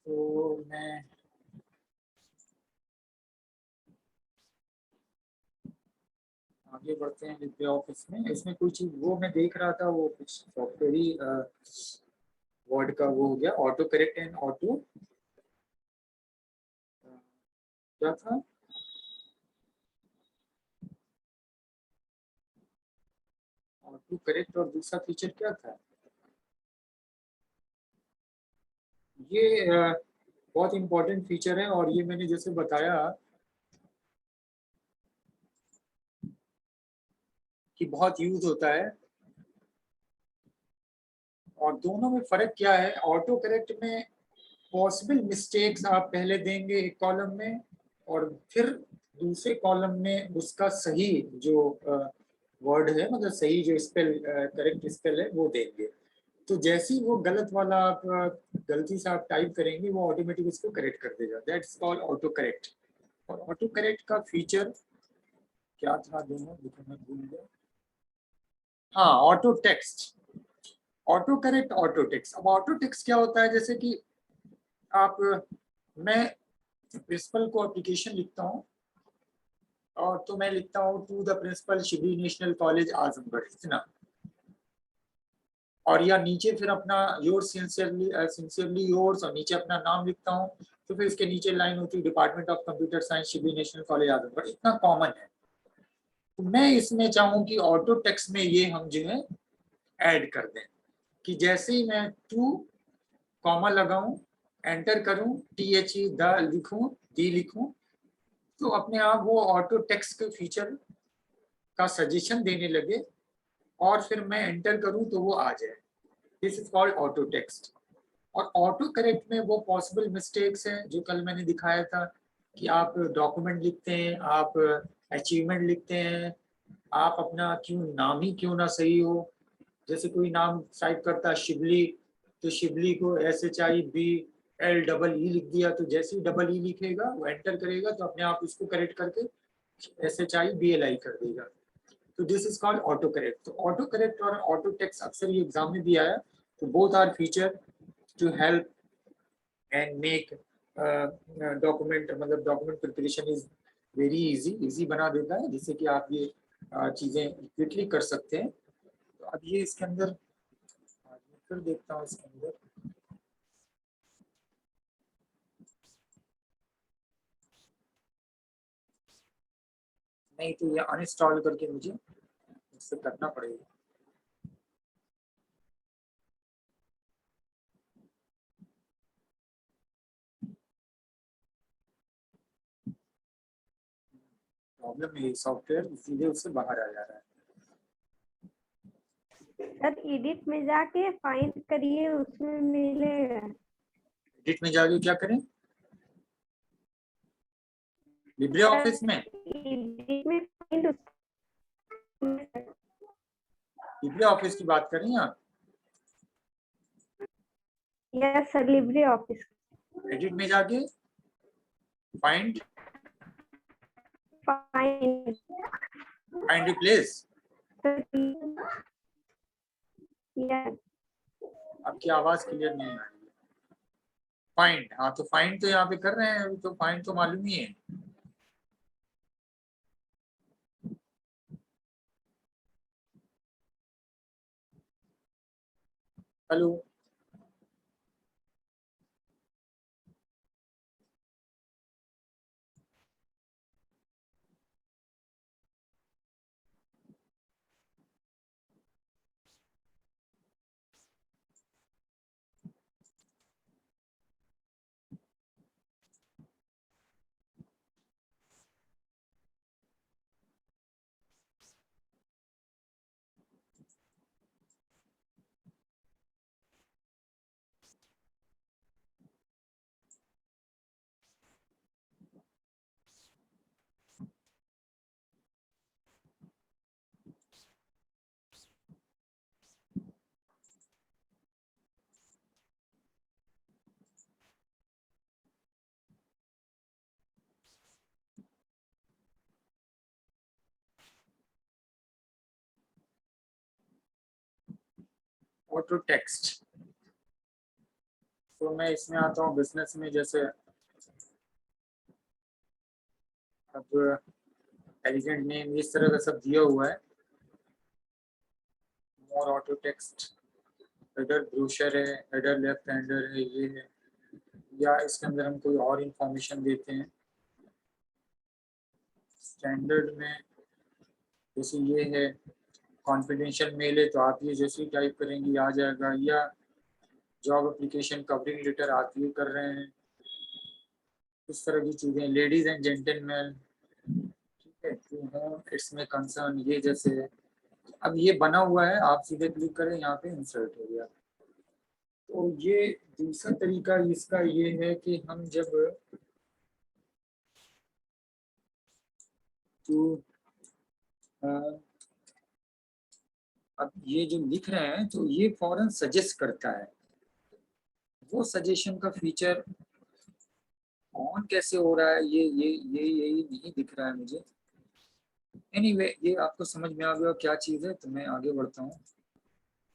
तो मैं आगे बढ़ते हैं लिब्रे ऑफिस में। इसमें कोई चीज वो मैं देख रहा था, वो कुछ सॉफ्टवेयर ही वर्ड का वो हो गया, ऑटो करेक्ट एंड ऑटो क्या था, ऑटो करेक्ट और दूसरा फीचर क्या था ये। बहुत इंपॉर्टेंट फीचर है और ये मैंने जैसे बताया कि बहुत यूज होता है। और दोनों में फर्क क्या है, ऑटो करेक्ट में पॉसिबल मिस्टेक्स आप पहले देंगे एक कॉलम में और फिर दूसरे कॉलम में उसका सही जो वर्ड है, मतलब सही जो स्पेल करेक्ट स्पेल है वो देंगे। तो जैसे ही वो गलत वाला आप गलती से आप टाइप करेंगे वो ऑटोमेटिक उसको करेक्ट कर देगा। That's called auto correct. और ऑटो करेक्ट का फीचर क्या था दोनों, देखो मैं भूल गया। हाँ, auto text, auto correct, auto text. अब ऑटो टेक्स्ट क्या होता है, जैसे कि आप मैं प्रिंसिपल को एप्लीकेशन लिखता हूँ और तो मैं लिखता हूँ to the principal Shibli national college Azamgarh इतना, और या नीचे फिर अपना योर सिंसियरली सिंसियरली योर्स और नीचे अपना नाम लिखता हूँ। तो फिर इसके नीचे लाइन होती है department of computer science Shibli national college Azamgarh, इतना कॉमन है। तो मैं इसमें चाहूँ कि ऑटो टेक्स्ट में ये हम जो है ऐड कर दें कि जैसे ही मैं टू कॉमा लगाऊं, एंटर करूं, टी एच ई द लिखूं, डी लिखूं, तो अपने आप वो ऑटो टेक्स्ट के फीचर का सजेशन देने लगे और फिर मैं एंटर करूं तो वो आ जाए। This is called auto text. और ऑटो करेक्ट में वो पॉसिबल मिस्टेक्स हैं जो कल मैंने दिखाया था कि आप डॉक्यूमेंट लिखते हैं, आप अचीवमेंट लिखते हैं, आप अपना क्यों नाम ही क्यों ना सही हो। जैसे कोई नाम टाइप करता है शिबली, तो शिबली को SHIBL ई लिख दिया, तो जैसे ही डबल ई लिखेगा वो एंटर करेगा तो अपने आप उसको करेक्ट करके SHIBLI कर देगा। तो this is called auto correct. तो ऑटो करेक्ट और ऑटो टेक्स्ट अक्सर ये एग्जाम में भी आया। तो both are feature to help and make document, मतलब document preparation is very easy, easy बना देता है जिससे कि आप ये चीजें क्विकली कर सकते हैं। तो अब ये इसके अंदर फिर देखता हूँ इसके अंदर। नहीं तो ये अनइंस्टॉल करके मुझे इससे करना पड़ेगा। प्रॉब्लम है, सॉफ्टवेयर सीधे उससे बाहर आ जा रहा है। सर एडिट में जाके फाइंड करिए, उसमें मिलेगा। एडिट में जाके क्या करें, लिब्रे ऑफिस में? एडिट में फाइंड, लिब्रे ऑफिस की बात करें आप? Yes sir, Libre office. Edit में जाके find, find, find replace. Yes आपकी आवाज क्लियर नहीं आ रही है। फाइंड, हाँ तो फाइंड तो यहाँ पे कर रहे हैं, तो फाइंड तो मालूम ही है। Hello, auto text. तो मैं इसमें आता हूँ बिजनेस में, जैसे अब एलिगेंट नेम इस तरह का सब दिया हुआ है, मोर ऑटो टेक्स्ट, हेडर ब्रोशर है, हेडर लेफ्ट हैंडर है, ये है, या इसके अंदर हम कोई और इंफॉर्मेशन देते हैं स्टैंडर्ड में, जैसे ये है कॉन्फिडेंशियल मेल है तो आप ये जैसे टाइप करेंगे आ जाएगा, या जॉब एप्लीकेशन कवरिंग लेटर आप ये कर रहे हैं, इस तरह की चीजें, लेडीज एंड जेंटलमैन, ठीक है, टू होम इट्स में कंसर्न, ये जैसे है। अब ये बना हुआ है, आप सीधे क्लिक करें यहाँ पे इंसर्ट हो गया। तो ये दूसरा तरीका इसका ये है कि हम जब तो अब ये जो लिख रहे हैं तो ये फौरन सजेस्ट करता है, वो सजेशन का फीचर ऑन कैसे हो रहा है ये यही नहीं दिख रहा है मुझे। एनीवे ये आपको समझ में आ गया क्या चीज़ है, तो मैं आगे बढ़ता हूँ।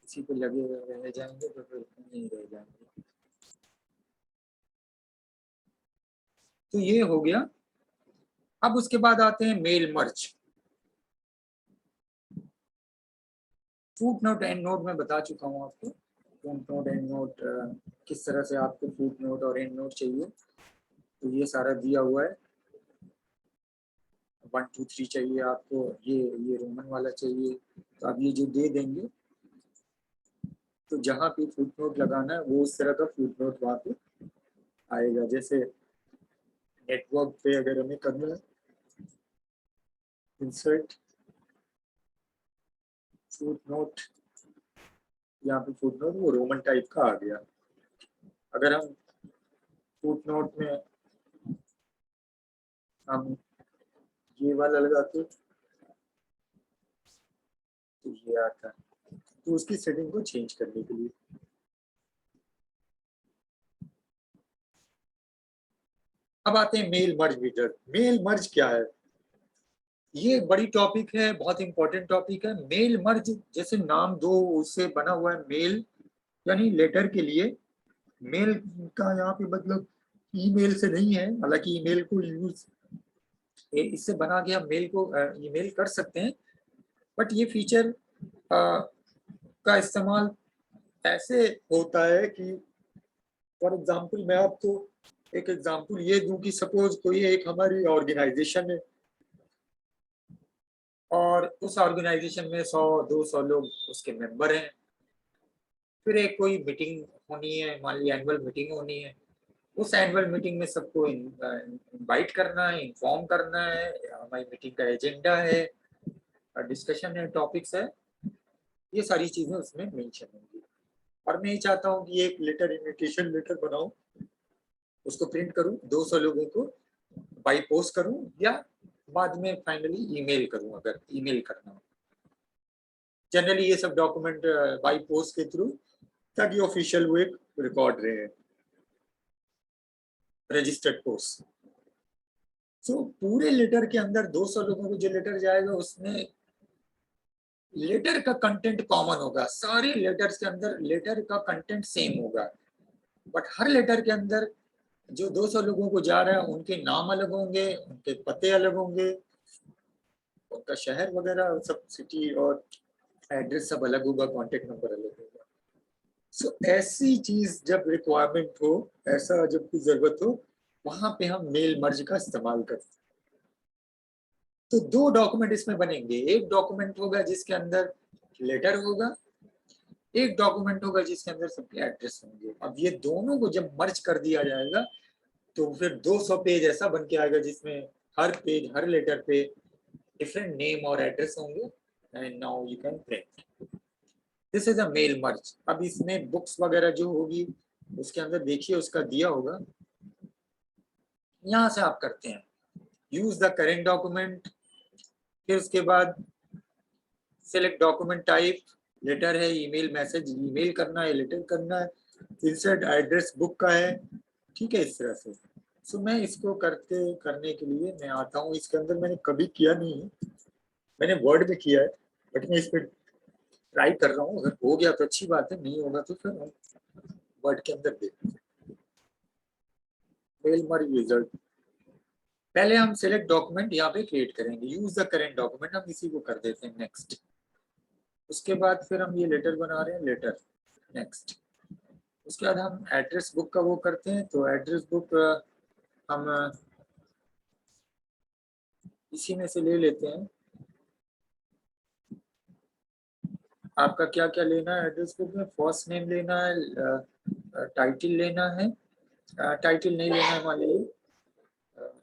इसी पे लगे रह जाएंगे तो फिर नहीं रह जाएंगे। तो ये हो गया। अब उसके बाद आते हैं mail merge. Footnote endnote में बता चुका हूँ आपको, फुट नोट एंड नोट किस तरह से आपको फुट नोट और एंड नोट चाहिए, तो ये सारा दिया हुआ है। 1 2 3 चाहिए आपको, ये रोमन वाला चाहिए, तो आप ये जो दे देंगे तो जहाँ पे फुट नोट लगाना है वो उस तरह का फुट नोट वहाँ पे आएगा। जैसे नेटवर्क पे अगर हमें करना है इंसर्ट फुट नोट, यहाँ पे फुट नोट वो रोमन टाइप का आ गया। अगर हम फुट नोट में हम ये वाला लगाते तो ये आता है, तो उसकी सेटिंग को चेंज करने के लिए। अब आते हैं मेल मर्ज मीटर। मेल मर्ज क्या है, ये बड़ी टॉपिक है, बहुत इंपॉर्टेंट टॉपिक है। मेल मर्ज जैसे नाम दो उससे बना हुआ है, मेल यानी लेटर के लिए। मेल का यहाँ पे मतलब ईमेल से नहीं है, हालांकि ईमेल को यूज इससे बना के हम मेल को ईमेल कर सकते हैं, बट ये फीचर का इस्तेमाल ऐसे होता है कि फॉर एग्जांपल मैं आपको एक एग्जांपल ये दूं कि सपोज कोई एक हमारी ऑर्गेनाइजेशन है और उस ऑर्गेनाइजेशन में 100-200 लोग उसके मेंबर हैं। फिर एक कोई मीटिंग होनी है, मान ली एनुअल मीटिंग होनी है, उस एनुअल मीटिंग में सबको इनवाइट करना है, इन्फॉर्म करना है, हमारी मीटिंग का एजेंडा है, डिस्कशन है, टॉपिक्स है, ये सारी चीजें उसमें मेंशन होंगी। और मैं ये चाहता हूँ कि एक लेटर, इन्विटेशन लेटर बनाऊं, उसको प्रिंट करूं, 200 लोगों को बाई पोस्ट करूं, या बाद में फाइनली ईमेल करूं अगर ईमेल करना हो। जनरली ये सब डॉक्यूमेंट बाई पोस्ट के थ्रू, ताकि ऑफिशियल वो एक रिकॉर्ड रहे, रजिस्टर्ड पोस्ट। तो पूरे लेटर के अंदर 200 लोगों को जो लेटर जाएगा उसमें लेटर का कंटेंट कॉमन होगा, सारे लेटर्स के अंदर लेटर का कंटेंट सेम होगा, बट हर लेटर के अंदर जो 200 लोगों को जा रहा है उनके नाम अलग होंगे, उनके पते अलग होंगे, उनका शहर वगैरह सब, सिटी और एड्रेस सब अलग होगा, कॉन्टेक्ट नंबर अलग होगा। सो ऐसी चीज जब रिक्वायरमेंट हो, ऐसा जब कोई जरूरत हो, वहां पे हम मेल मर्ज का इस्तेमाल करते हैं। तो दो डॉक्यूमेंट इसमें बनेंगे, एक डॉक्यूमेंट होगा जिसके अंदर लेटर होगा, एक डॉक्यूमेंट होगा जिसके अंदर सबके एड्रेस होंगे। अब ये दोनों को जब मर्ज कर दिया जाएगा तो फिर 200 पेज ऐसा बन के आएगा जिसमें हर पेज, हर लेटर पे डिफरेंट नेम और एड्रेस होंगे, and now you can print. This is a mail merge. अब इसमें बुक्स वगैरह जो होगी उसके अंदर देखिए उसका दिया होगा, यहाँ से आप करते हैं यूज द करेंट डॉक्यूमेंट, फिर उसके बाद सिलेक्ट डॉक्यूमेंट टाइप, लेटर है, ईमेल मैसेज, ईमेल करना है, लेटर करना है, इंसर्ट एड्रेस बुक का है, ठीक है, इस तरह से। सो मैं इसको करने के लिए मैं आता हूँ, इसके अंदर मैंने कभी किया नहीं है, मैंने वर्ड में किया है, बट मैं इस पर ट्राई कर रहा हूँ, अगर हो गया तो अच्छी बात है, नहीं होगा तो फिर हम वर्ड के अंदर देखते हैं। Mail merge result. पहले हम सेलेक्ट डॉक्यूमेंट यहाँ पे क्रिएट करेंगे, यूज द करेंट डॉक्यूमेंट, हम इसी को कर देते हैं नेक्स्ट। उसके बाद फिर हम ये लेटर बना रहे हैं, लेटर नेक्स्ट। उसके बाद हम एड्रेस बुक का वो करते हैं, तो एड्रेस बुक हम इसी में से ले लेते हैं। आपका क्या क्या लेना है एड्रेस बुक में? फर्स्ट नेम लेना है, टाइटल लेना है, टाइटल नहीं लेना है मान लीजिए,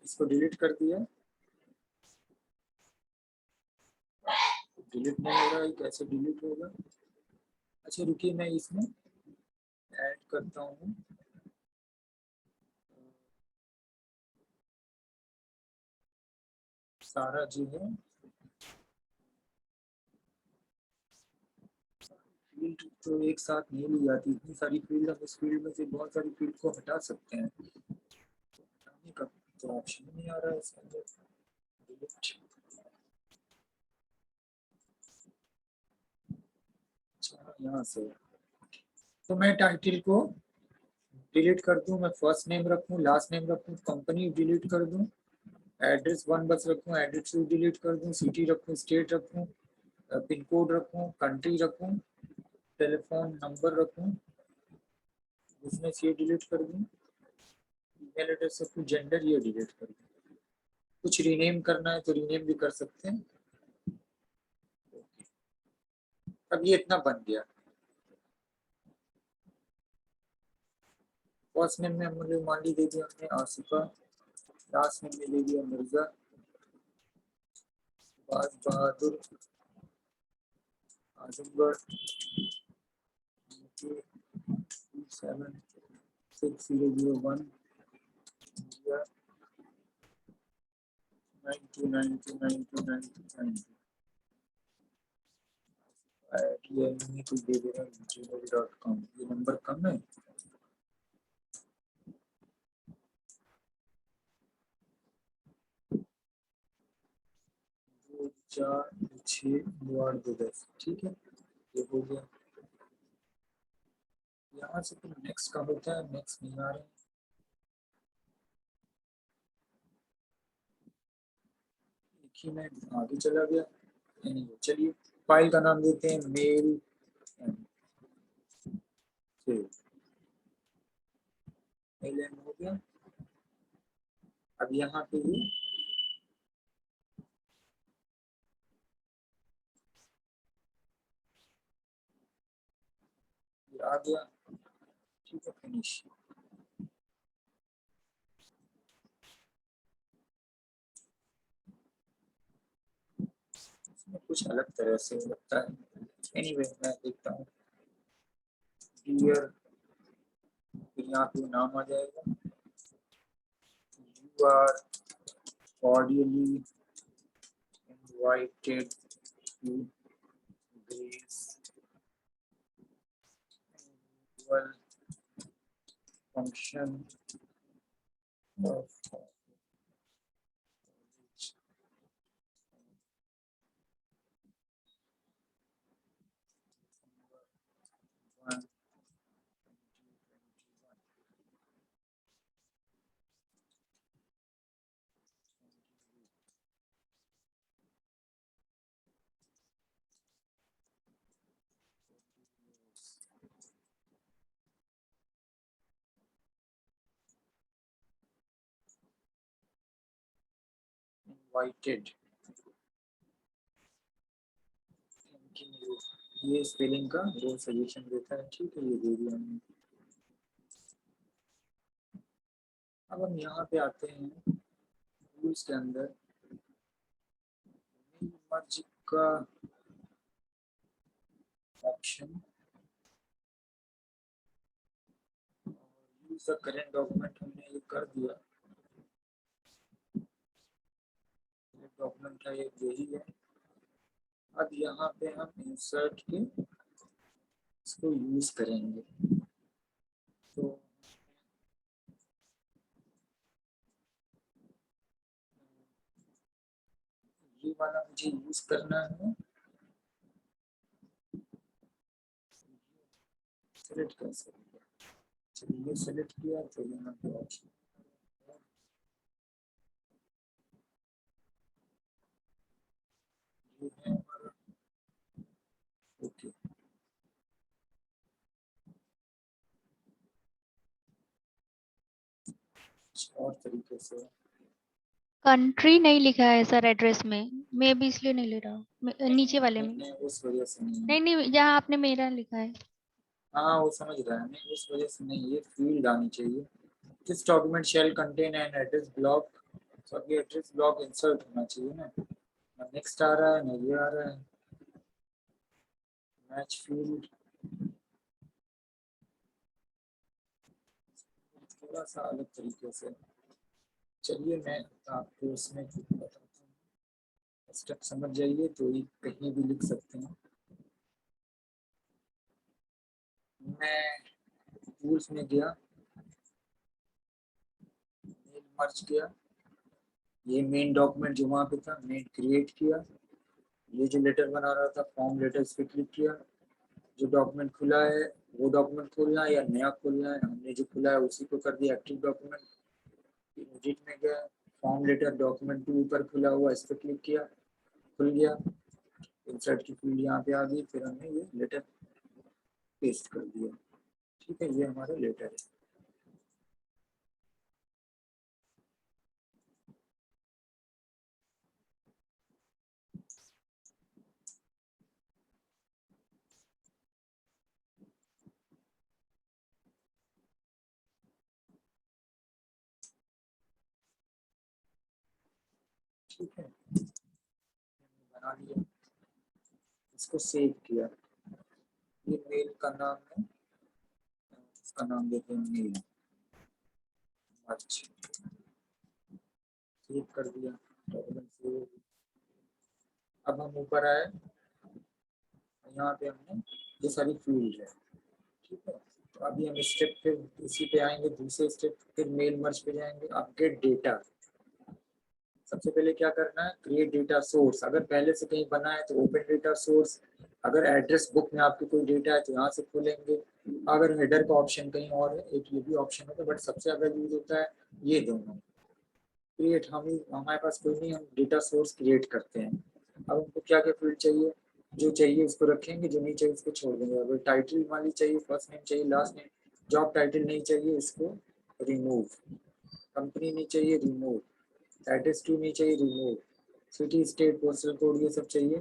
इसको डिलीट कर दिया, डिलीट नहीं हो रहा है, कैसे डिलीट होगा? अच्छा रुकिए, मैं इसमें ऐड करता हूँ, सारा जो है फील्ड तो एक साथ नहीं ली जाती, इतनी सारी फील्ड, हम इस फील्ड में से बहुत सारी फील्ड को हटा सकते हैं। हटाने का तो ऑप्शन नहीं आ रहा है इसके अंदर, डिलीट। अच्छा यहाँ से तो मैं टाइटल को डिलीट कर दूं, मैं फर्स्ट नेम रखूं, लास्ट नेम रखूं, कंपनी डिलीट कर दूं, एड्रेस वन बस रखूं, एड्रेस टू डिलीट कर दूं, सिटी रखूं, स्टेट रखूं, पिन कोड रखूं, कंट्री रखूं, टेलीफोन नंबर रखूं, बिजनेस ये डिलीट कर दूं, ईमेल एड्रेस रखूं, जेंडर ये डिलीट कर दूं। कुछ रीनेम करना है तो रीनेम भी कर सकते हैं। अब ये इतना बन गया। फर्स्ट नेम में मुझे मान ली दे दिया हमने आसिफा, लास्ट नेम में दे दिया मिर्जा, बहादुर, आजमगढ़, 76001, इंडिया 92929292। ये कुछ दे दे रहा हूँ gmail.com, ये नंबर कम है। 2462810, ठीक है, ये हो गया। यहाँ से फिर नेक्स्ट का होता है, नेक्स्ट नहीं आ रहे हैं। एक ही में आगे चला गया, नहीं चलिए फाइल का नाम देते हैं मेल मेल हो गया। अब यहाँ पे ये आ गया, ठीक है, फिनिश। इसमें कुछ अलग तरह से लगता है, एनीवे मैं देखता हूँ। डियर, फिर यहाँ पे नाम आ जाएगा, you are cordially invited to this annual function of one invited, ये स्पेलिंग का जो सजेशन देता है, ठीक है, ये दे दिया हमने। अब हम यहाँ पे आते हैं रूल्स के अंदर, मर्ज का option, use the current document हमने ये कर दिया, डॉक्यूमेंट का ये यही है। अब यहाँ पे हम इंसर्ट के इसको यूज करेंगे, तो ये वाला मुझे यूज करना है, सेलेक्ट कर सकते हैं। चलिए ये सेलेक्ट किया तो यहाँ पे ऑप्शन ये है हमारा ओके। और तरीके से कंट्री नहीं लिखा है सर एड्रेस में, मैं भी इसलिए नहीं ले रहा हूँ। नीचे वाले में नहीं, उस वजह से नहीं है। नहीं नहीं, जहाँ आपने मेरा लिखा है। हाँ वो समझ रहा है, नहीं उस वजह से नहीं, ये फील्ड आनी चाहिए। This document shall contain an address block, तो अब ये एड्रेस ब्लॉक इंसर्ट होना चाहिए ना। नेक्स्ट आ रहा है ना, ये आ रहा है मैच फील्ड, थोड़ा सा अलग तरीके से। चलिए मैं आपको इसमें बताता हूँ, स्टेप समझ जाइए तो ये कहीं भी लिख सकते हैं। मैं टूल्स में गया, मेल मर्ज किया, ये मेन डॉक्यूमेंट जो वहाँ पे था मेन क्रिएट किया, ये जो लेटर बना रहा था फॉर्म लेटर, इस पर क्लिक किया, जो डॉक्यूमेंट खुला है वो डॉक्यूमेंट खोलना है या नया खोलना है, हमने जो खुला है उसी को कर दिया एक्टिव डॉक्यूमेंट। एडिट में गया, फॉर्म लेटर डॉक्यूमेंट के ऊपर खुला हुआ, इस पर क्लिक किया, खुल गया, इंसर्ट की फील्ड यहाँ पे आ गई, फिर हमने ये लेटर पेस्ट कर दिया। ठीक है, ये हमारा लेटर है। ठीक है, बना लिया, इसको सेव किया, ये मेल का नाम है, इसका नाम देते हैं मेल। अच्छा, सेव कर दिया, डॉक्यूमेंट सेव हो गया। अब हम ऊपर आए, यहाँ पे हमने ये सारी फील्ड है। ठीक है, तो अभी हम स्टेप फिर इसी पे आएंगे, दूसरे स्टेप फिर मेल मर्ज पे जाएंगे। अब गेट डेटा, सबसे पहले क्या करना है, क्रिएट डेटा सोर्स। अगर पहले से कहीं बना है तो ओपन डेटा सोर्स, अगर एड्रेस बुक में आपकी कोई डेटा है तो यहाँ से खोलेंगे। अगर हेडर का ऑप्शन कहीं और है, एक ये भी ऑप्शन होता है, बट सबसे ज्यादा यूज होता है ये दोनों। क्रिएट, हमारे पास कोई नहीं, हम डेटा सोर्स क्रिएट करते हैं। अब हमको क्या क्या फील्ड चाहिए, जो चाहिए उसको रखेंगे, जो नहीं चाहिए उसको छोड़ देंगे। अगर टाइटल मान ली चाहिए, फर्स्ट नेम चाहिए, लास्ट नेम, जॉब टाइटल नहीं चाहिए इसको रिमूव, कंपनी नहीं चाहिए रिमूव, एड्रेस टू नहीं चाहिए remove, city state postal code ये सब चाहिए,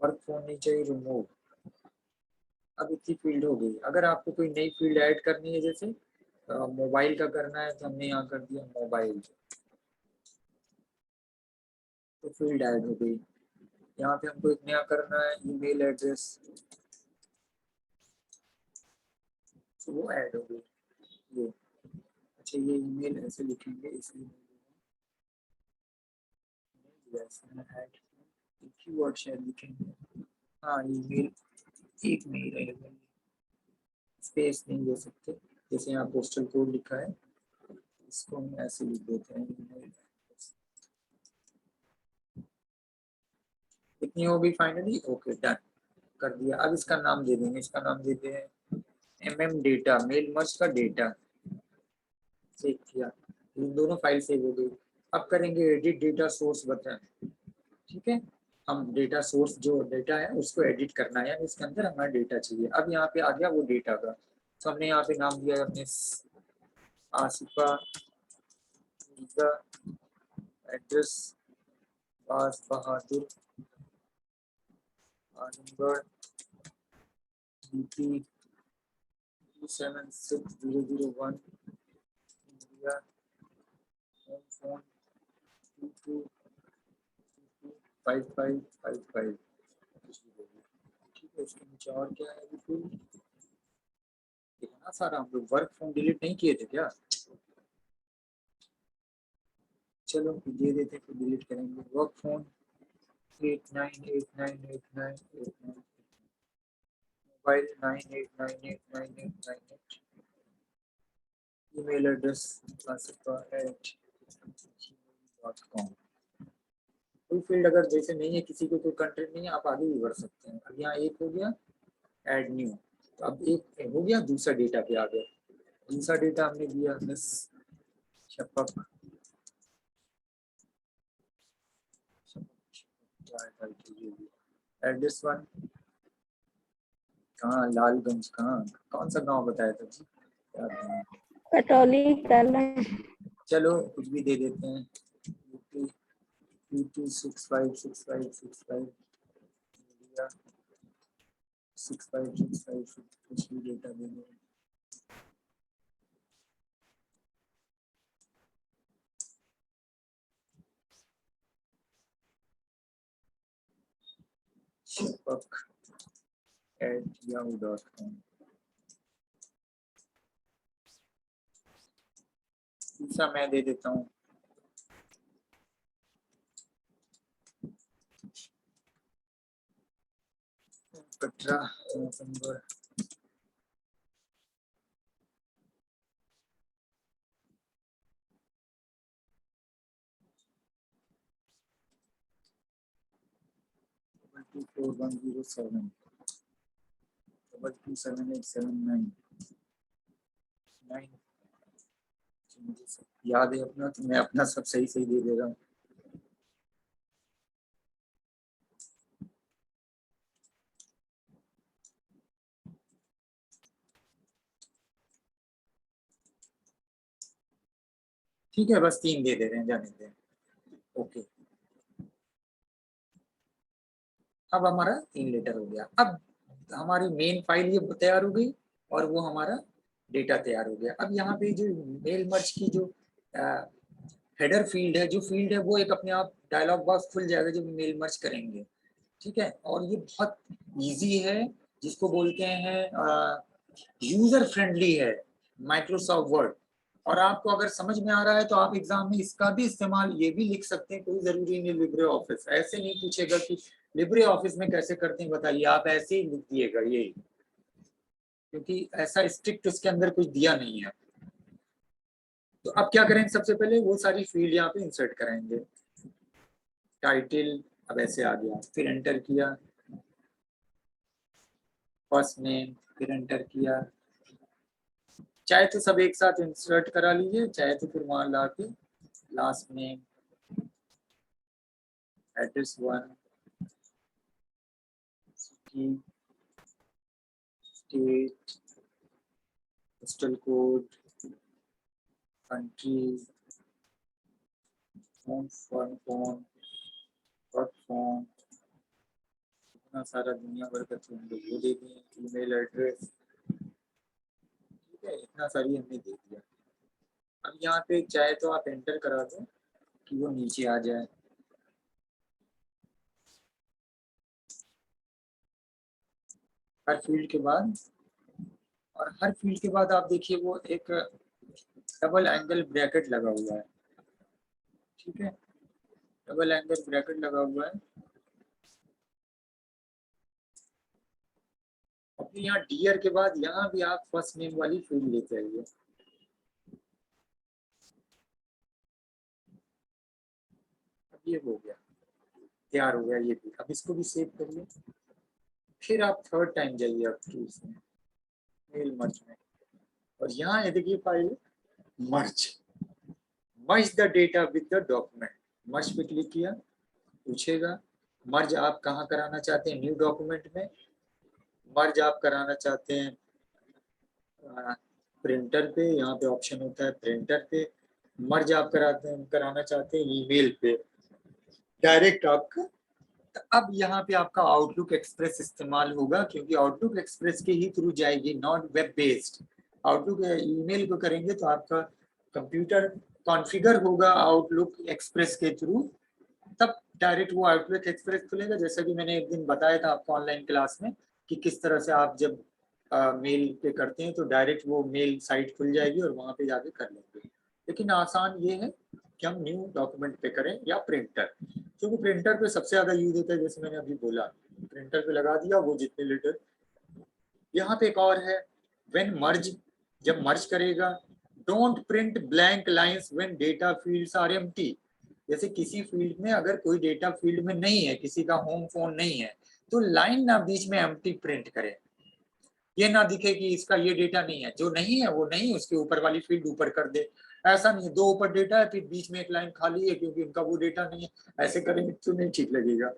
वर्क फोन नहीं चाहिए रिमूव। अब इतनी फील्ड हो गई। अगर आपको कोई नई फील्ड ऐड करनी है, जैसे मोबाइल का करना है, तो हमने यहाँ कर दिया मोबाइल, तो फील्ड ऐड हो गई। यहाँ पे हमको एक नया करना है ईमेल एड्रेस, तो वो ऐड हो गई ये। अच्छा, ये ईमेल ऐसे लिखेंगे, इसलिए ऐड कीवर्ड शायद लिखेंगे। हाँ, ईमेल एक नहीं रहेगा, स्पेस नहीं दे सकते, जैसे यहाँ पोस्टल कोड लिखा है इसको हम ऐसे लिख देते हैं ईमेल। इतनी हो गई फाइनली, ओके डन कर दिया। अब इसका नाम दे देंगे, इसका नाम देते हैं एमएम डेटा, मेल मर्ज का डेटा। सेव किया, इन दोनों फाइल सेव हो गई। अब करेंगे एडिट डेटा सोर्स बटन। ठीक है, हम डेटा सोर्स जो डेटा है उसको एडिट करना है, यानी इसके अंदर हमारा डेटा चाहिए। अब यहाँ पे आ गया वो डेटा का, तो हमने यहाँ पे नाम दिया अपने Asifa, visa, address Bas Bahadur, Azamgarh, UP 276001, India, home phone 225555। ठीक है, इसके नीचे और क्या है, इतना सारा हम लोग वर्क फोन डिलीट नहीं किए थे क्या? चलो दे देते, फिर डिलीट करेंगे। Work phone 89898989, mobile 98989898, email address classified@gmail.com। कोई फील्ड अगर जैसे नहीं है, किसी को कोई कंटेंट नहीं है, आप आगे भी बढ़ सकते हैं। अब यहाँ एक हो गया ऐड न्यू, तो अब एक हो गया, दूसरा डेटा पे आ गया। दूसरा डेटा हमने दिया मिस शफक, एड्रेस वन कहाँ, लालगंज कहाँ, कौन सा गांव बताया था जी? कटौली कला। चलो कुछ भी दे देते हैं। 656565 6565 कुछ भी डेटा दे दें। shipuk@yahoo.com। दूसरा मैं दे देता हूँ, कटरा नवंबर। Double 24107 2278799 मुझे सब याद है अपना, तो मैं अपना सब सही सही दे दे रहा हूँ। ठीक है, बस 3 दे दे रहे हैं, जाने दें। ओके, अब हमारा 3 लेटर हो गया। अब हमारी मेन फाइल ये तैयार हो गई और वो हमारा डेटा तैयार हो गया। अब यहाँ पे जो मेल मर्ज की जो हेडर फील्ड है, जो फील्ड है वो एक अपने आप डायलॉग बॉक्स खुल जाएगा जब मेल मर्ज करेंगे। ठीक है, और ये बहुत इजी है, जिसको बोलते हैं यूजर फ्रेंडली है माइक्रोसॉफ्ट वर्ड। और आपको अगर समझ में आ रहा है तो आप एग्जाम में इसका भी इस्तेमाल ये भी लिख सकते हैं, कोई जरूरी नहीं लिब्रे ऑफिस। ऐसे नहीं पूछेगा कि लिब्रे ऑफिस में कैसे करते हैं बताइए, आप ऐसे ही लिख दिएगा ये, क्योंकि ऐसा स्ट्रिक्ट उसके अंदर कुछ दिया नहीं है। तो अब क्या करेंगे, सबसे पहले वो सारी फील्ड यहाँ पे इंसर्ट कराएंगे। टाइटल अब ऐसे आ गया, फिर एंटर किया, फर्स्ट नेम, फिर एंटर किया। चाहे तो सब एक साथ इंसर्ट करा लीजिए, चाहे तो फिर वहां ला के last name, address one, city, state, postal code, country, phone form, इतना सारा दुनिया भर का तो हम लोग वो दे दिए, ईमेल एड्रेस। ठीक है, इतना सारी हमने दे दिया। अब यहाँ पे चाहे तो आप एंटर करा दो कि वो नीचे आ जाए। हर फील्ड के बाद, और हर फील्ड के बाद आप देखिए वो एक डबल एंगल ब्रैकेट लगा हुआ है। ठीक है, डबल एंगल ब्रैकेट लगा हुआ है। अब यहाँ डियर के बाद यहाँ भी आप फर्स्ट नेम वाली फील्ड लेते आइए। अब ये हो गया, तैयार हो गया ये भी। अब इसको भी सेव करिए, फिर आप थर्ड टाइम जाइए अब टूल्स में, मेल मर्ज में, और यहाँ ये देखिए file merge, merge the data with the document. Merge पे क्लिक किया, पूछेगा मर्ज आप कहाँ कराना चाहते हैं, न्यू डॉक्यूमेंट में, मर्ज आप कराना चाहते हैं प्रिंटर पे, यहाँ पे ऑप्शन होता है प्रिंटर पे, मर्ज आप कराना चाहते हैं ईमेल पे डायरेक्ट आपका। तो अब यहाँ पे आपका आउटलुक एक्सप्रेस इस्तेमाल होगा, क्योंकि आउटलुक एक्सप्रेस के ही थ्रू जाएगी, not web based. Outlook email को करेंगे तो आपका कंप्यूटर कॉन्फ़िगर होगा आउटलुक एक्सप्रेस के थ्रू, तब डायरेक्ट वो आउटलुक एक्सप्रेस खुलेगा। जैसा कि मैंने एक दिन बताया था आपको ऑनलाइन क्लास में कि किस तरह से आप जब मेल पे करते हैं तो डायरेक्ट वो मेल साइट खुल जाएगी और वहां पे जाके कर लेंगे। लेकिन आसान ये है कि हम न्यू डॉक्यूमेंट पे करें या प्रिंटर, क्योंकि प्रिंटर पे सबसे ज्यादा यूज होता है। जैसे मैंने अभी बोला, प्रिंटर पे लगा दिया वो जितने लेटर। यहाँ पे एक और है, व्हेन मर्ज, जब मर्ज करेगा, don't print blank lines when data fields are empty. जैसे किसी फील्ड में अगर कोई डेटा फील्ड में नहीं है, किसी का होम फोन नहीं है, तो लाइन ना बीच में एम्प्टी प्रिंट करे, ये ना दिखे कि इसका ये डेटा नहीं है, जो नहीं है वो नहीं, उसके ऊपर वाली फील्ड ऊपर कर दे। ऐसा नहीं है, 2 ऊपर डेटा है फिर बीच में एक लाइन खाली है क्योंकि उनका वो डेटा नहीं है, ऐसे करेंगे तो नहीं ठीक लगेगा।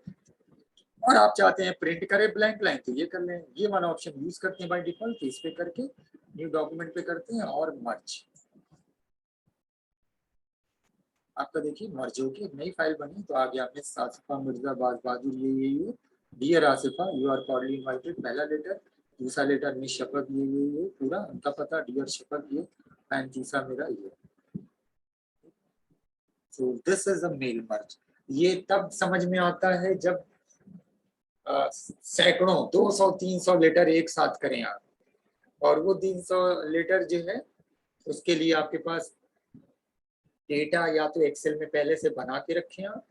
और आप चाहते हैं प्रिंट करें ब्लैंक लाइन तो ये कर लें, ये वाला ऑप्शन यूज करते हैं बाय डिफॉल्ट, तो इस पे करके न्यू डॉक्यूमेंट पे करते हैं और मर्ज। आपका देखिए मर्ज होगी एक नई फाइल बनी, तो आगे आपने आसिफा मिर्जा बहादुर ये dear Asifa you are cordially invited, पहला लेटर, दूसरा लेटर मिस शफक ये पूरा उनका पता, डियर शफक ये, एंड तीसरा मेरा ये। So this is a mail merge. ये तब समझ में आता है जब सैकड़ों 200-300 लेटर एक साथ करें आप, और वो 300 लेटर जो है उसके लिए आपके पास डेटा या तो एक्सेल में पहले से बना के रखें आप,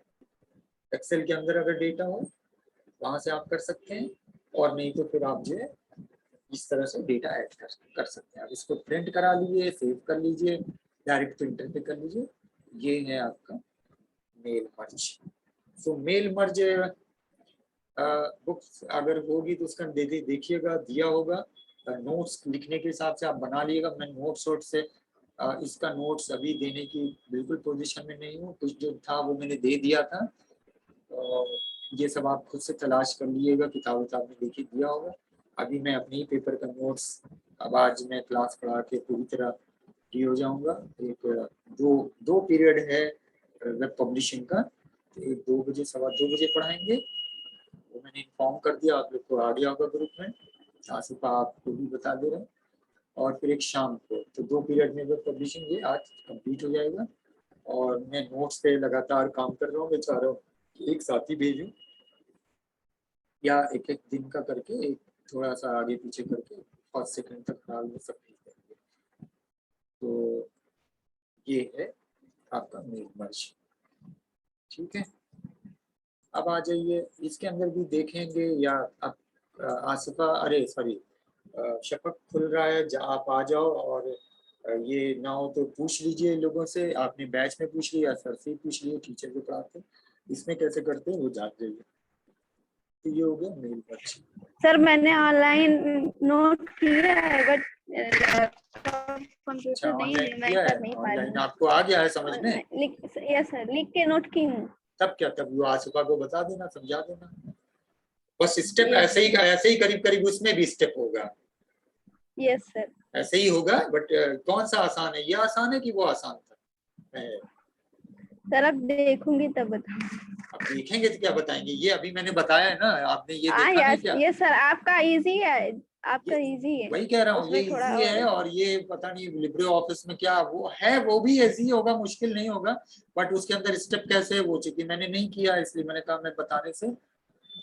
एक्सेल के अंदर अगर डेटा हो वहां से आप कर सकते हैं, और नहीं तो फिर आप जो है इस तरह से डेटा ऐड कर सकते हैं। आप इसको प्रिंट करा लीजिए, सेव कर लीजिए, डायरेक्ट प्रिंटर पे कर लीजिए। ये है आपका मेल मर्ज। सो मेल मर्ज बुक्स अगर होगी तो उसका देखिएगा दिया होगा, नोट्स लिखने के हिसाब से आप बना लिएगा। मैं नोट्स से इसका नोट्स अभी देने की बिल्कुल पोजीशन में नहीं हूँ, कुछ जो था वो मैंने दे दिया था, और ये सब आप खुद से तलाश कर लीजिएगा, किताब उताब में देखिए दिया होगा। अभी मैं अपने ही पेपर का नोट्स अब आज मैं क्लास पढ़ा के पूरी तरह फ्री हो जाऊंगा। एक दो पीरियड है वेब पब्लिशिंग का, तो एक 2 बजे 2:15 पढ़ाएंगे, वो मैंने इन्फॉर्म कर दिया, आप लोग को आ गया होगा ग्रुप में, आसिफा आपको भी बता दे रहे हैं। और फिर एक शाम को, तो 2 पीरियड में वेब पब्लिशिंग ये आज कंप्लीट हो जाएगा। और मैं नोट्स पे लगातार काम कर रहा हूँ, मैं चाह रहा हूँ एक साथ ही भेजूं या एक एक दिन का करके, एक थोड़ा सा आगे पीछे करके फर्स्ट सेकंड तक डाल में सब भेज देंगे। तो ये है आपका मेल मर्ज, ठीक है। अब आ जाइए, इसके अंदर भी देखेंगे, या आप आसिफा अरे सॉरी शफक खुल रहा है, आप आ जाओ, और ये ना हो तो पूछ लीजिए लोगों से, आपने बैच में पूछ लिया, सर से पूछ लिए, टीचर को पढ़ाते इसमें कैसे करते हैं वो जान जाइए। तो ये हो गया मेल मर्ज। सर मैंने ऑनलाइन नोट किया है बट अच्छा कंप्यूटर नहीं ऑनलाइन है, मैं किया है, कर नहीं पा ऑनलाइन रही आपको आ गया है समझ में? यस सर, लिख के नोट की हूँ। तब क्या, तब वो आसिफा को बता देना, समझा देना, बस स्टेप यस ऐसे ही करीब करीब उसमें भी स्टेप होगा, यस सर। ऐसे ही होगा। बट कौन सा आसान है, ये आसान है कि वो आसान था? सर अब देखूंगी तब बताऊंगी। अब देखेंगे तो क्या बताएंगे, ये अभी मैंने बताया है ना, आपने ये देखा नहीं यस क्या? यस सर, आपका इजी है, आपका ये इजी है, वही कह रहा हूँ, ये उसमें थोड़ा इजी है, और ये पता नहीं लिब्रे ऑफिस में क्या वो है, वो भी इजी होगा, मुश्किल नहीं होगा, बट उसके अंदर स्टेप कैसे है वो चूंकि मैंने नहीं किया, इसलिए मैंने कहा मैं बताने से।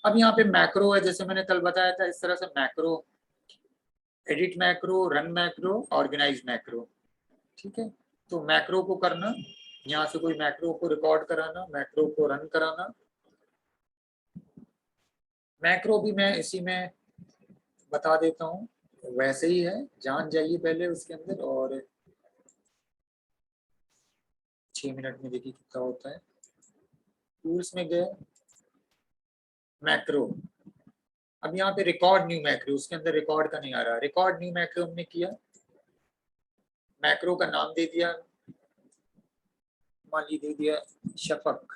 अब यहाँ पे मैक्रो है, जैसे मैंने कल बताया था, इस तरह से macro, edit macro, run macro, organise macro, ठीक है। तो मैक्रो को करना, यहाँ से कोई मैक्रो को रिकॉर्ड कराना, मैक्रो को रन कराना। मैक्रो भी मैं इसी में बता देता हूँ, वैसे ही है, जान जाइए पहले उसके अंदर, और 6 मिनट में देखिए कितना होता है। टूल्स में गए, मैक्रो, अब यहाँ पे रिकॉर्ड न्यू मैक्रो, उसके अंदर रिकॉर्ड का नहीं आ रहा, रिकॉर्ड न्यू मैक्रो हमने किया, मैक्रो का नाम दे दिया, मान ली दे दिया शफक,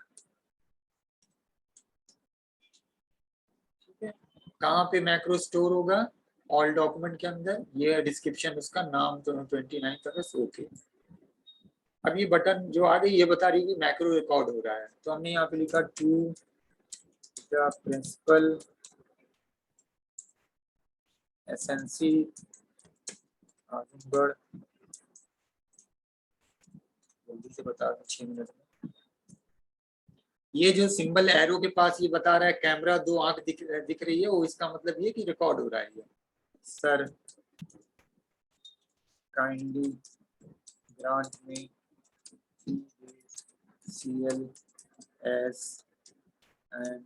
ठीक है। कहाँ पे मैक्रो स्टोर होगा, ऑल डॉक्यूमेंट के अंदर, ये डिस्क्रिप्शन उसका नाम तो 29 तक ओके। अब ये बटन जो आ गई ये बता रही है कि मैक्रो रिकॉर्ड हो रहा है, तो हमने यहाँ पे लिखा to the principal SNC Azamgarh, जल्दी से बता दो 6 मिनट में। ये जो सिंबल एरो के पास ये बता रहा है कैमरा 2 आंख दिख रही है, वो इसका मतलब ये कि रिकॉर्ड हो रहा है। सर काइंडली ग्रांट में CLS and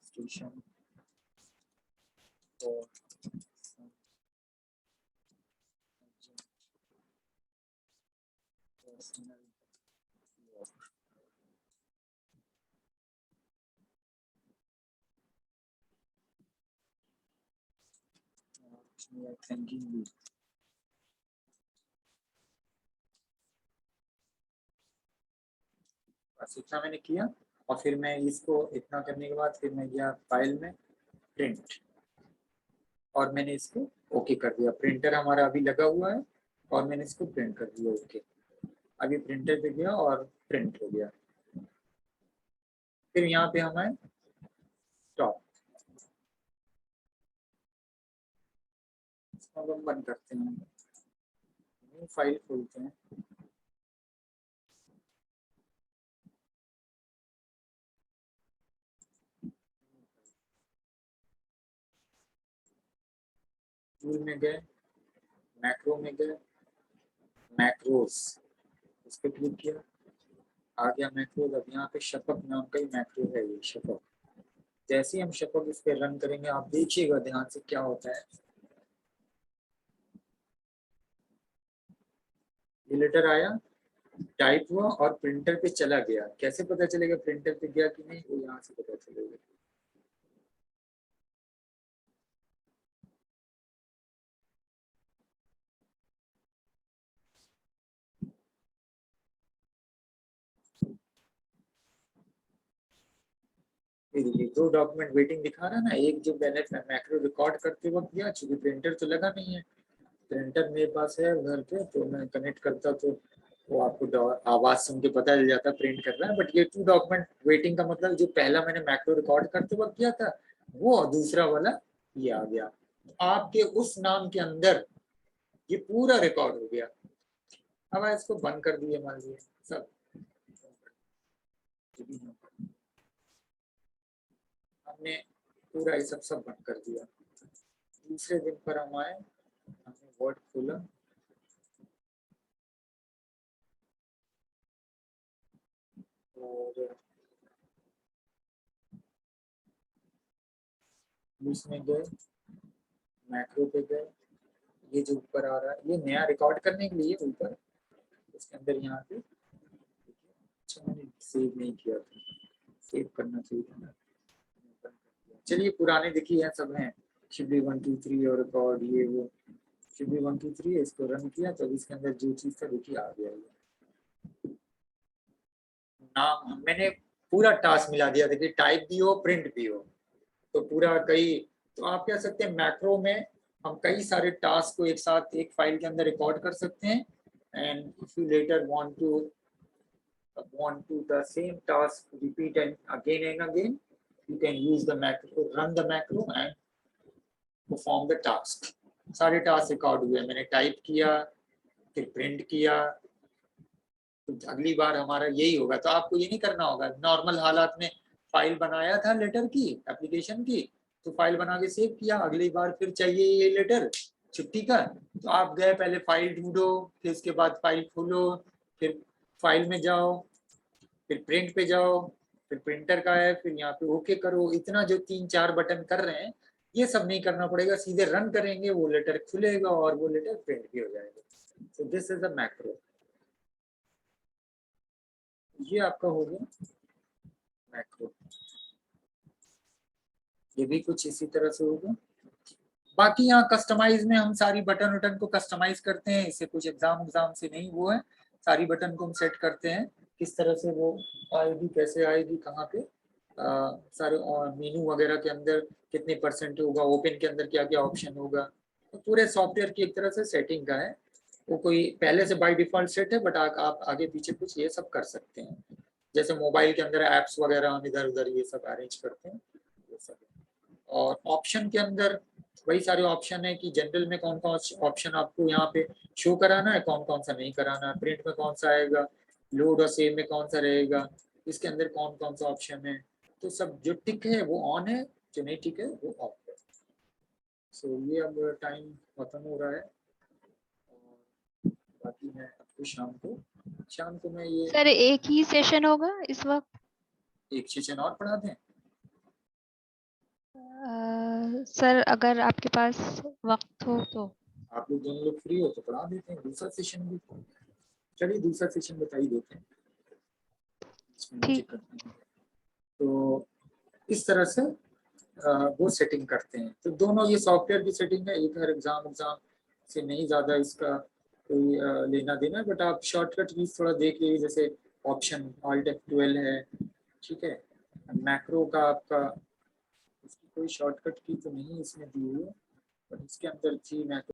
station for personal work. We are thanking you. बस इतना मैंने किया और फिर मैं इसको इतना करने के बाद फिर मैं गया फाइल में प्रिंट और मैंने इसको ओके कर दिया। प्रिंटर हमारा अभी लगा हुआ है और मैंने इसको प्रिंट कर दिया ओके। अभी प्रिंटर पे गया और प्रिंट हो गया। फिर यहाँ पे हमें स्टॉप हम बंद करते हैं, न्यू फाइल खोलते हैं। टूल में गए, मैक्रो में गए, मैक्रोस इस पे क्लिक किया, आ गया मैक्रोस। अब यहाँ पे शपक नाम का ही मैक्रो है ये शपक। जैसे ही हम शपक इस पे रन करेंगे आप देखिएगा ध्यान से क्या होता है। ये लेटर आया, टाइप हुआ और प्रिंटर पे चला गया। कैसे पता चलेगा प्रिंटर पे गया कि नहीं, वो यहाँ से पता चलेगा। ये देखिए 2 डॉक्यूमेंट वेटिंग दिखा रहा है ना। एक जो मैंने मैक्रो रिकॉर्ड करते वक्त किया, चूंकि प्रिंटर तो लगा नहीं है, प्रिंटर मेरे पास है घर पे, तो मैं कनेक्ट करता तो वो आपको आवाज सुन के पता चल जाता प्रिंट कर रहा है। बट ये 2 डॉक्यूमेंट वेटिंग का मतलब जो पहला मैंने मैक्रो रिकॉर्ड करते वक्त किया था वो, और दूसरा वाला ये आ गया। आपके उस नाम के अंदर ये पूरा रिकॉर्ड हो गया। अब मैं इसको बंद कर दिए, मान लीजिए सब हमने पूरा ये सब बंद कर दिया। दूसरे दिन पर हम आए, हमने वर्ड खोला, और इसमें गए, मैक्रो पे गए। ये जो ऊपर आ रहा है ये नया रिकॉर्ड करने के लिए ऊपर इसके अंदर यहाँ पे, अच्छा मैंने सेव नहीं किया था, सेव करना चाहिए था ना। चलिए पुराने देखिए सब हैं, शिबली 1 2 3 और रिकॉर्ड ये वो शिबली 1 2 3 इसको रन किया तो इसके अंदर जो चीज था देखिए आ गया। ये नाम मैंने पूरा टास्क मिला दिया, देखिए टाइप भी हो प्रिंट भी हो, तो पूरा कई, तो आप कह सकते हैं मैक्रो में हम कई सारे टास्क को एक साथ एक फाइल के अंदर रिकॉर्ड कर सकते हैं। And if you later want to the same task repeat and again you can use the macro, run the macro and perform the task। सारे टास्क रिकॉर्ड हुए, मैंने टाइप किया फिर प्रिंट किया, तो अगली बार हमारा यही होगा। तो आपको ये नहीं करना होगा, नॉर्मल हालात में फाइल बनाया था लेटर की एप्लीकेशन की, तो फाइल बना के सेव किया, अगली बार फिर चाहिए ये लेटर छुट्टी का, तो आप गए पहले फाइल ढूंढो, फिर इसके बाद फाइल खोलो, फिर फाइल में जाओ, फिर प्रिंट पे जाओ, फिर प्रिंटर का है, फिर यहाँ पे ओके करो। इतना जो 3-4 बटन कर रहे हैं ये सब नहीं करना पड़ेगा, सीधे रन करेंगे वो लेटर खुलेगा और वो लेटर प्रिंट भी हो जाएगा। सो दिस इज द मैक्रो। ये आपका हो गया मैक्रो, ये भी कुछ इसी तरह से होगा। बाकी यहाँ कस्टमाइज में हम सारी बटन वटन को कस्टमाइज करते हैं, इससे कुछ एग्जाम से नहीं, वो है सारी बटन को हम सेट करते हैं किस तरह से वो आएगी, कैसे आएगी, कहाँ पे सारे मेनू वगैरह के अंदर कितने % होगा, ओपन के अंदर क्या क्या ऑप्शन होगा, तो पूरे सॉफ्टवेयर की एक तरह से सेटिंग का है। वो कोई पहले से बाय डिफॉल्ट सेट है, बट आप आगे पीछे कुछ ये सब कर सकते हैं। जैसे मोबाइल के अंदर एप्स वगैरह हम इधर उधर ये सब अरेंज करते हैं, ये सब। और ऑप्शन के अंदर वही सारे ऑप्शन है कि जनरल में कौन कौन ऑप्शन आपको यहाँ पे शो कराना है, कौन कौन सा नहीं कराना है, प्रिंट में कौन सा आएगा, लोड और सेव में कौन सा रहेगा, इसके अंदर कौन कौन सा ऑप्शन है। तो सब जो टिक है वो ऑन है, जो नहीं टिक है वो ऑफ है। सो ये अब टाइम खत्म हो रहा है और बाकी मैं आपको शाम को मैं ये सर एक ही सेशन होगा इस वक्त? एक सेशन और पढ़ा दें? सर अगर आपके पास वक्त हो तो। आप लोग दोनों लोग फ्री हो तो पढ़ा देते हैं दूसरा सेशन भी। चलिए दूसरा सेशन बता ही देते हैं, ठीक। तो इस तरह से वो सेटिंग करते हैं। तो दोनों ये सॉफ्टवेयर की सेटिंग है, एक हर एग्जाम से नहीं ज़्यादा इसका कोई लेना देना है, बट आप शॉर्टकट कीज थोड़ा देख लीजिए। जैसे ऑप्शन ऑल्ट F12 है, ठीक है। मैक्रो का आपका इसकी कोई शॉर्टकट की तो नहीं इसमें दी हुई है, बट इसके अंदर थी मैक्रो